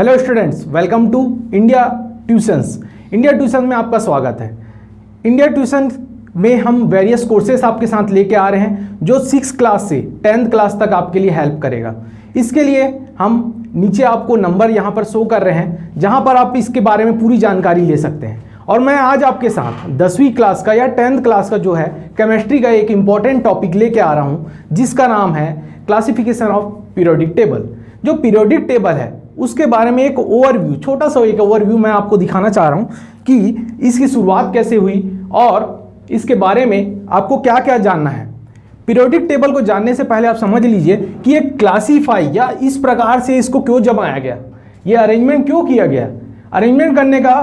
Hello students, welcome to India tuitions. India tuition में आपका स्वागत है। इंडिया ट्यूशन में हम वेरियस कोर्सेस आपके साथ लेके आ रहे हैं जो 6 क्लास से 10th क्लास तक आपके लिए हेल्प करेगा। इसके लिए हम नीचे आपको नंबर यहाँ पर शो कर रहे हैं जहाँ पर आप इसके बारे में पूरी जानकारी ले सकते हैं। और मैं आज आपके साथ 10वीं क्लास का या 10th क्लास का जो है केमिस्ट्री का एक इम्पॉर्टेंट टॉपिक लेके आ रहा हूँ जिसका नाम है क्लासिफिकेशन ऑफ पीरियोडिक टेबल। जो पीरियोडिक टेबल है उसके बारे में एक ओवरव्यू, छोटा सा एक ओवरव्यू मैं आपको दिखाना चाह रहा हूँ कि इसकी शुरुआत कैसे हुई और इसके बारे में आपको क्या क्या जानना है। पीरियोडिक टेबल को जानने से पहले आप समझ लीजिए कि ये क्लासीफाई या इस प्रकार से इसको क्यों जमाया गया, ये अरेंजमेंट क्यों किया गया। अरेंजमेंट करने का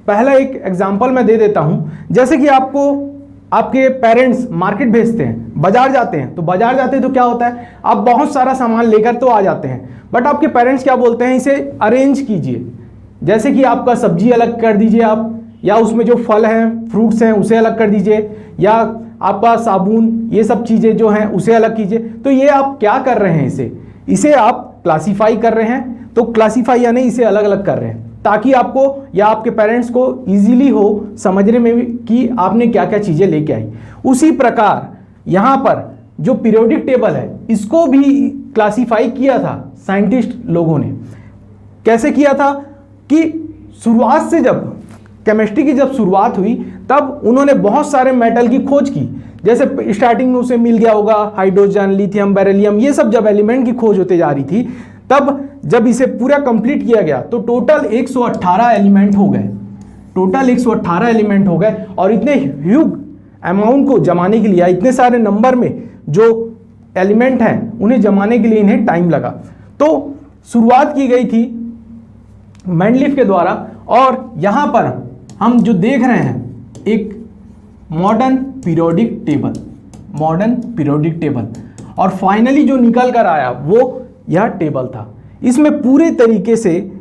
पहला एक एग्जाम्पल मैं दे देता हूँ। जैसे कि आपके पेरेंट्स मार्केट भेजते हैं, बाजार जाते हैं, तो बाजार जाते हैं तो क्या होता है, आप बहुत सारा सामान लेकर तो आ जाते हैं, बट आपके पेरेंट्स क्या बोलते हैं, इसे अरेंज कीजिए। जैसे कि आपका सब्जी अलग कर दीजिए आप, या उसमें जो फल हैं फ्रूट्स हैं उसे अलग कर दीजिए, या आपका साबुन ये सब चीज़ें जो हैं उसे अलग कीजिए। तो ये आप क्या कर रहे हैं, इसे आप क्लासीफाई कर रहे हैं। तो क्लासीफाई यानी इसे अलग अलग कर रहे हैं ताकि आपको या आपके पेरेंट्स को इजीली हो समझने में भी कि आपने क्या क्या चीज़ें लेके आई। उसी प्रकार यहाँ पर जो पीरियोडिक टेबल है इसको भी क्लासीफाई किया था साइंटिस्ट लोगों ने। कैसे किया था कि शुरुआत से जब केमिस्ट्री की जब शुरुआत हुई तब उन्होंने बहुत सारे मेटल की खोज की। जैसे स्टार्टिंग में उसे मिल गया होगा हाइड्रोजन, लिथियम, बेरिलियम, ये सब जब एलिमेंट की खोज होते जा रही थी तब जब इसे पूरा कंप्लीट किया गया तो टोटल 118 एलिमेंट हो गए। टोटल 118 एलिमेंट हो गए और इतने ह्यूज अमाउंट को जमाने के लिए, इतने सारे नंबर में जो एलिमेंट हैं उन्हें जमाने के लिए इन्हें टाइम लगा। तो शुरुआत की गई थी मेंडलीफ के द्वारा। और यहाँ पर हम जो देख रहे हैं एक मॉडर्न पीरियोडिक टेबल, और फाइनली जो निकल कर आया वो यह टेबल था। इसमें पूरे तरीके से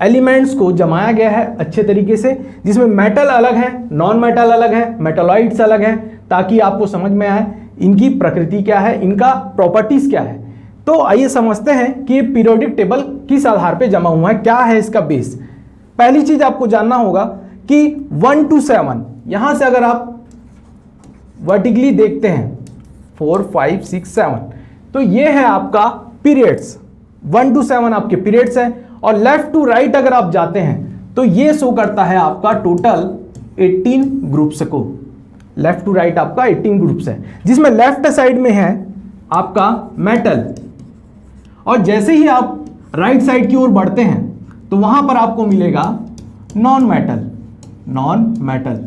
एलिमेंट्स को जमाया गया है अच्छे तरीके से, जिसमें मेटल अलग है, नॉन मेटल अलग है, मेटालॉइड्स अलग हैं, ताकि आपको समझ में आए इनकी प्रकृति क्या है, इनका प्रॉपर्टीज क्या है। तो आइए समझते हैं कि ये पीरियोडिक टेबल किस आधार पे जमा हुआ है, क्या है इसका बेस। पहली चीज आपको जानना होगा कि 1 to 7, यहां से अगर आप वर्टिकली देखते हैं 4, 5, 6, 7, तो ये है आपका पीरियड्स। 1 to 7 आपके पीरियड्स हैं। और लेफ्ट टू राइट अगर आप जाते हैं तो ये शो करता है आपका टोटल 18 ग्रुप्स को। लेफ्ट टू राइट आपका 18 ग्रुप्स है, जिसमें लेफ्ट साइड में है आपका मेटल, और जैसे ही आप राइट साइड की ओर बढ़ते हैं तो वहां पर आपको मिलेगा नॉन मेटल।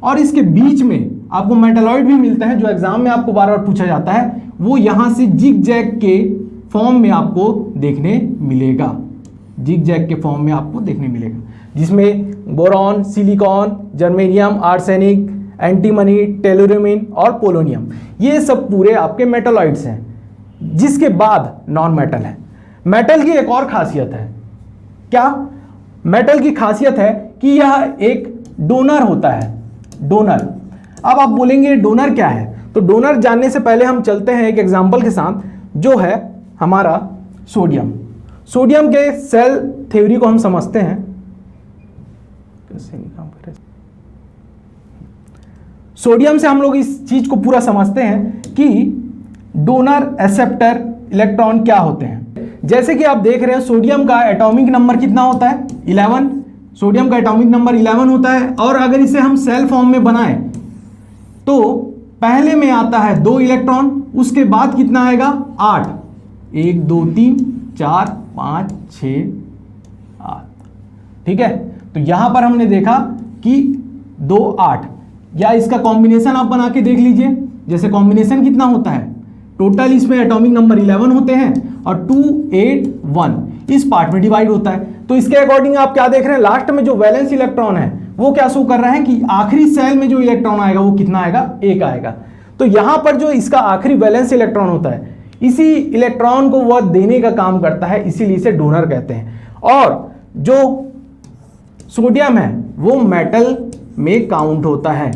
और इसके बीच में आपको मेटालॉइड भी मिलता है, जो एग्जाम में आपको बार बार पूछा जाता है। वो यहां से जिग जैग के फॉर्म में आपको देखने मिलेगा, जिसमें boron, silicon, germanium, arsenic, antimony, tellurium और पोलोनियम, ये सब पूरे आपके मेटालॉइड्स हैं। जिसके बाद नॉन मेटल है। मेटल की एक और खासियत है, क्या? मेटल की खासियत है कि यह एक डोनर होता है। डोनर, अब आप बोलेंगे डोनर क्या है, तो डोनर जानने से पहले हम चलते हैं एक एग्जांपल के साथ, जो है हमारा सोडियम। सोडियम के सेल थ्योरी को हम समझते हैं। सोडियम से हम लोग इस चीज को पूरा समझते हैं कि डोनर, एक्सेप्टर, इलेक्ट्रॉन क्या होते हैं। जैसे कि आप देख रहे हैं सोडियम का एटॉमिक नंबर कितना होता है, 11। सोडियम का एटॉमिक नंबर 11 होता है। और अगर इसे हम सेल फॉर्म में बनाएं तो पहले में आता है 2 इलेक्ट्रॉन, उसके बाद कितना आएगा, 8। 1 2 3 4 5 6 8, ठीक है। तो यहां पर हमने देखा कि 2 8, या इसका कॉम्बिनेशन आप बना के देख लीजिए। जैसे कॉम्बिनेशन कितना होता है, टोटल इसमें एटॉमिक नंबर 11 होते हैं और 2 8 1 इस पार्ट में डिवाइड होता है। तो इसके अकॉर्डिंग आप क्या देख रहे हैं, लास्ट में जो वैलेंस इलेक्ट्रॉन है वो क्या शो कर रहा है कि आखिरी सेल में जो इलेक्ट्रॉन आएगा वो कितना आएगा, 1 आएगा। तो यहां पर जो इसका आखिरी वैलेंस इलेक्ट्रॉन होता है, इसी इलेक्ट्रॉन को वह देने का काम करता है, इसीलिए इसे डोनर कहते हैं। और जो सोडियम है वो मेटल में काउंट होता है।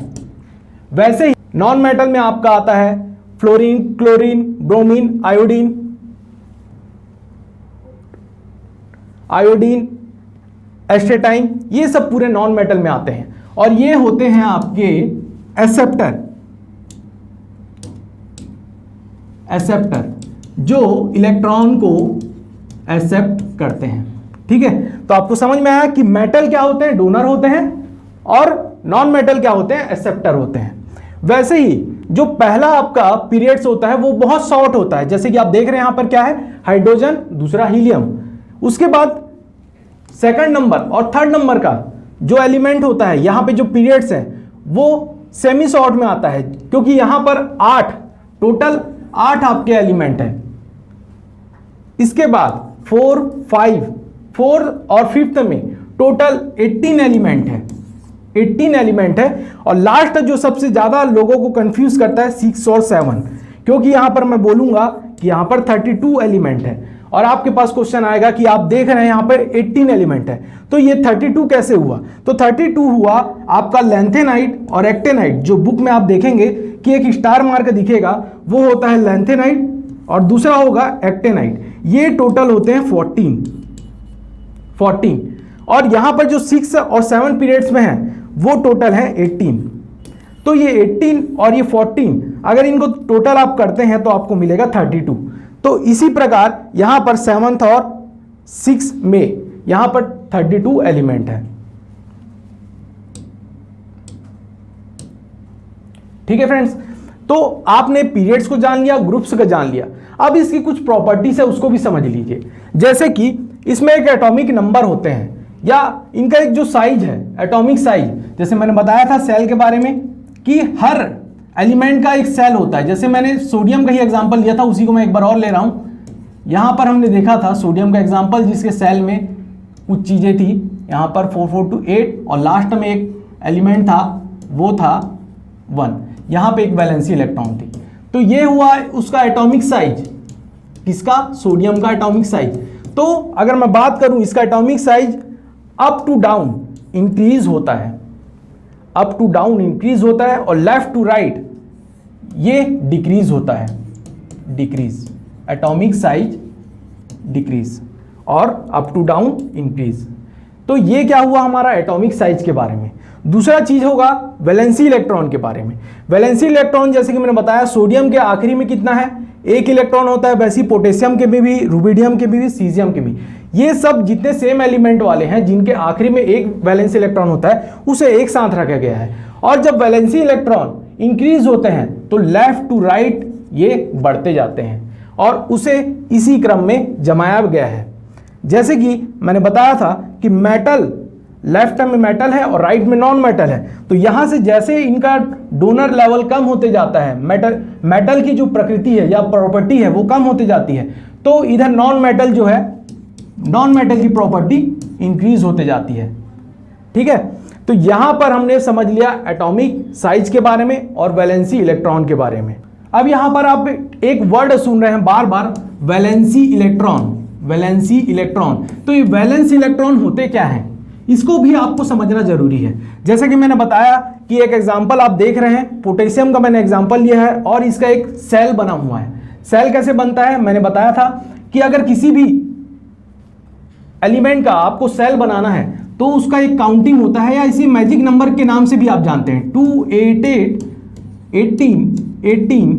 वैसे ही नॉन मेटल में आपका आता है fluorine, chlorine, bromine, iodine, astatine, ये सब पूरे नॉन मेटल में आते हैं। और ये होते हैं आपके एक्सेप्टर, जो इलेक्ट्रॉन को एक्सेप्ट करते हैं। ठीक है, तो आपको समझ में आया कि मेटल क्या होते हैं, डोनर होते हैं, और नॉन मेटल क्या होते हैं, एक्सेप्टर होते हैं। वैसे ही जो पहला आपका पीरियड्स होता है वो बहुत शॉर्ट होता है, जैसे कि आप देख रहे हैं यहां पर क्या है, हाइड्रोजन, दूसरा हीलियम। उसके बाद सेकंड नंबर और थर्ड नंबर का जो एलिमेंट होता है, यहां पे जो पीरियड्स है वो सेमी शॉर्ट में आता है, क्योंकि यहां पर 8 टोटल 8 आपके एलिमेंट है। इसके बाद 4, 5, 4 और 5th में टोटल 18 एलिमेंट है, 18 एलिमेंट है। और लास्ट जो सबसे ज्यादा लोगों को कंफ्यूज करता है 6 और 7, क्योंकि यहां पर मैं बोलूंगा कि यहां पर 32 एलिमेंट है, और आपके पास क्वेश्चन आएगा कि आप देख रहे हैं यहां पर 18 एलिमेंट है, तो ये 32 कैसे हुआ। तो 32 हुआ आपका लैंथेनाइट और एक्टेनाइट। जो बुक में आप देखेंगे कि एक स्टार मार्क दिखेगा, वो होता है लैंथेनाइट और दूसरा होगा एक्टेनाइट। ये टोटल होते हैं 14। और यहां पर जो 6 और 7 पीरियड्स में है वो टोटल है 18। तो ये 18 और ये 14 अगर इनको टोटल आप करते हैं तो आपको मिलेगा 32। तो इसी प्रकार यहां पर 7th और 6 में यहां पर 32 एलिमेंट है। ठीक है फ्रेंड्स, तो आपने पीरियड्स को जान लिया, ग्रुप्स को जान लिया। अब इसकी कुछ प्रॉपर्टीज है उसको भी समझ लीजिए। जैसे कि इसमें एक एटॉमिक नंबर होते हैं, या इनका एक जो साइज है, एटॉमिक साइज, जैसे मैंने बताया था सेल के बारे में कि हर एलिमेंट का एक सेल होता है। जैसे मैंने सोडियम का ही एग्जांपल लिया था, उसी को मैं एक बार और ले रहा हूं। यहां पर हमने देखा था सोडियम का एग्जांपल, जिसके सेल में कुछ चीजें थी, यहां पर 4428 और लास्ट में एक एलिमेंट था, वो था 1। यहां पे एक वैलेंसी इलेक्ट्रॉन थी। तो ये हुआ उसका एटॉमिक साइज, किसका, सोडियम का एटॉमिक साइज। तो अगर मैं बात करूं, इसका atomic size up to down increase होता है, अप टू डाउन इंक्रीज होता है, और लेफ्ट टू राइट ये डिक्रीज होता है, डिक्रीज, एटॉमिक साइज डिक्रीज और अप टू डाउन इंक्रीज। तो ये क्या हुआ हमारा एटॉमिक साइज के बारे में। दूसरा चीज होगा वैलेंसी इलेक्ट्रॉन के बारे में। वैलेंसी इलेक्ट्रॉन जैसे कि मैंने बताया, सोडियम के आखिरी में कितना है, एक इलेक्ट्रॉन होता है, वैसे ही पोटेशियम के में भी, रुबिडियम के भी, सीजियम के भी। ये सब जितने सेम एलिमेंट वाले हैं जिनके आखिरी में एक वैलेंसी इलेक्ट्रॉन होता है, उसे एक साथ रखा गया है। और जब वैलेंसी इलेक्ट्रॉन इंक्रीज होते हैं तो लेफ्ट टू राइट ये बढ़ते जाते हैं, और उसे इसी क्रम में जमाया गया है। जैसे कि मैंने बताया था कि मेटल लेफ्ट में मेटल है और राइट में नॉन मेटल है, तो यहां से जैसे इनका डोनर लेवल कम होते जाता है, मेटल की जो प्रकृति है या प्रॉपर्टी है वो कम होते जाती है, तो इधर नॉन मेटल जो है, नॉन मेटल की प्रॉपर्टी इंक्रीज होते जाती है। ठीक है, तो यहां पर हमने समझ लिया एटॉमिक साइज के बारे में और वैलेंसी इलेक्ट्रॉन के बारे में। अब यहां पर आप एक वर्ड सुन रहे हैं बार बार, वैलेंसी इलेक्ट्रॉन, वैलेंसी इलेक्ट्रॉन। तो ये वैलेंस इलेक्ट्रॉन होते क्या हैं, इसको भी आपको समझना जरूरी है। जैसे कि मैंने बताया कि एक एग्जांपल आप देख रहे हैं, पोटेशियम का मैंने एग्जांपल लिया है, और इसका एक सेल बना हुआ है। सेल कैसे बनता है, मैंने बताया था कि अगर किसी भी एलिमेंट का आपको सेल बनाना है तो उसका एक काउंटिंग होता है, या इसी मैजिक नंबर के नाम से भी आप जानते हैं, 2, 8, 8, 18, 18,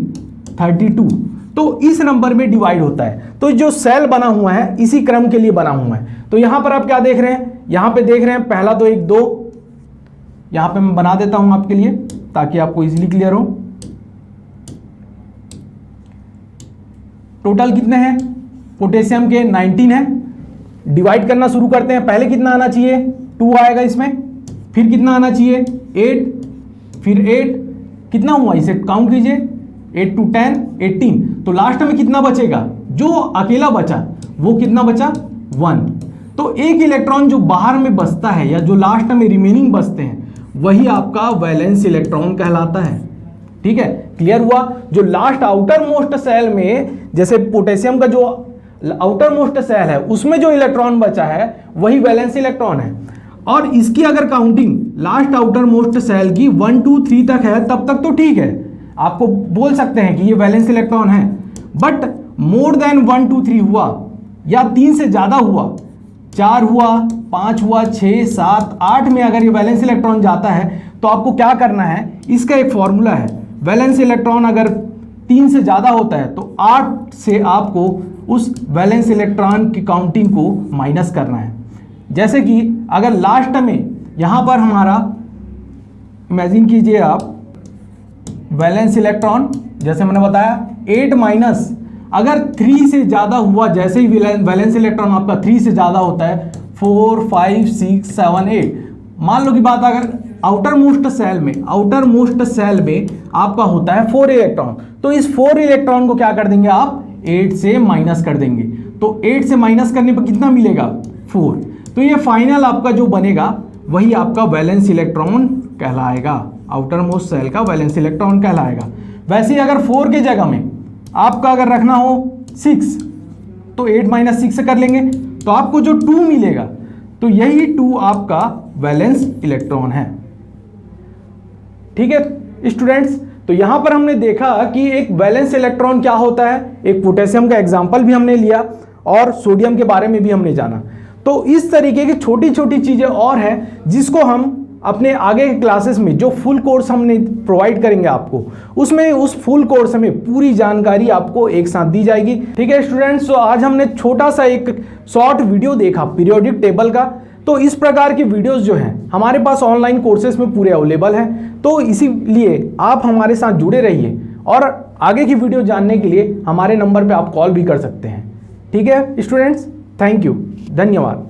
32। तो इस नंबर में डिवाइड होता है। तो जो सेल बना हुआ है इसी क्रम के लिए बना हुआ है। तो यहां पर आप क्या देख रहे हैं, यहां पे देख रहे हैं पहला तो 1, 2, यहां पे मैं बना देता हूं आपके लिए ताकि आपको इजीली क्लियर हो। टोटल कितने हैं पोटेशियम के, 19 है। डिवाइड करना शुरू करते हैं। पहले कितना आना चाहिए, 2 आएगा इसमें, फिर कितना आना चाहिए, 8, फिर 8, कितना हुआ इसे काउंट कीजिए, 8 to 10, 18। तो लास्ट में कितना बचेगा, जो अकेला बचा वो कितना बचा, 1। तो एक इलेक्ट्रॉन जो बाहर में बचता है या जो लास्ट में रिमेनिंग बचते हैं वही आपका वैलेंस इलेक्ट्रॉन कहलाता है। ठीक है, क्लियर हुआ। जो लास्ट आउटर मोस्ट सेल में, जैसे पोटेशियम का जो आउटर मोस्ट सेल है उसमें जो इलेक्ट्रॉन बचा है वही वैलेंस इलेक्ट्रॉन है। और इसकी अगर counting last outermost shell की 1, 2, 3 तक है तब तक तो ठीक है, आपको बोल सकते हैं कि ये वैलेंस इलेक्ट्रॉन है। बट मोर देन 1, 2, 3 हुआ या 3 से ज्यादा हुआ 4 हुआ, 5 हुआ, 6, 7, 8 में अगर ये वैलेंस इलेक्ट्रॉन जाता है तो आपको क्या करना है, इसका एक फॉर्मूला है। वैलेंस इलेक्ट्रॉन अगर 3 से ज़्यादा होता है तो 8 से आपको उस वैलेंस इलेक्ट्रॉन की काउंटिंग को माइनस करना है। जैसे कि अगर लास्ट में यहाँ पर हमारा इमेजिन कीजिए आप वैलेंस इलेक्ट्रॉन, जैसे मैंने बताया 8 माइनस अगर 3 से ज़्यादा हुआ, जैसे ही वैलेंस इलेक्ट्रॉन आपका 3 से ज़्यादा होता है 4, 5, 6, 7, 8, मान लो की बात अगर आउटर मोस्ट सेल में आपका होता है 4 इलेक्ट्रॉन, तो इस 4 इलेक्ट्रॉन को क्या कर देंगे आप 8 से माइनस कर देंगे। तो 8 से माइनस करने पर कितना मिलेगा 4। तो ये फाइनल आपका जो बनेगा वही आपका वैलेंस इलेक्ट्रॉन कहलाएगा, आउटर मोस्ट सेल का वैलेंस इलेक्ट्रॉन कहलाएगा। वैसे ही अगर 4 की जगह में आपका अगर रखना हो 6 तो 8 माइनस 6 से कर लेंगे तो आपको जो 2 मिलेगा तो यही 2 आपका वैलेंस इलेक्ट्रॉन है। ठीक है स्टूडेंट्स, तो यहां पर हमने देखा कि एक वैलेंस इलेक्ट्रॉन क्या होता है, एक पोटेशियम का एग्जांपल भी हमने लिया और सोडियम के बारे में भी हमने जाना। तो इस तरीके की छोटी छोटी चीजें और हैं जिसको हम अपने आगे के क्लासेस में जो फुल कोर्स हमने प्रोवाइड करेंगे आपको, उसमें उस फुल कोर्स में पूरी जानकारी आपको एक साथ दी जाएगी। ठीक है स्टूडेंट्स, तो आज हमने छोटा सा एक शॉर्ट वीडियो देखा पीरियोडिक टेबल का। तो इस प्रकार की वीडियोस जो हैं हमारे पास ऑनलाइन कोर्सेज में पूरे अवेलेबल हैं, तो इसीलिए आप हमारे साथ जुड़े रहिए और आगे की वीडियो जानने के लिए हमारे नंबर पर आप कॉल भी कर सकते हैं। ठीक है स्टूडेंट्स, थैंक यू, धन्यवाद।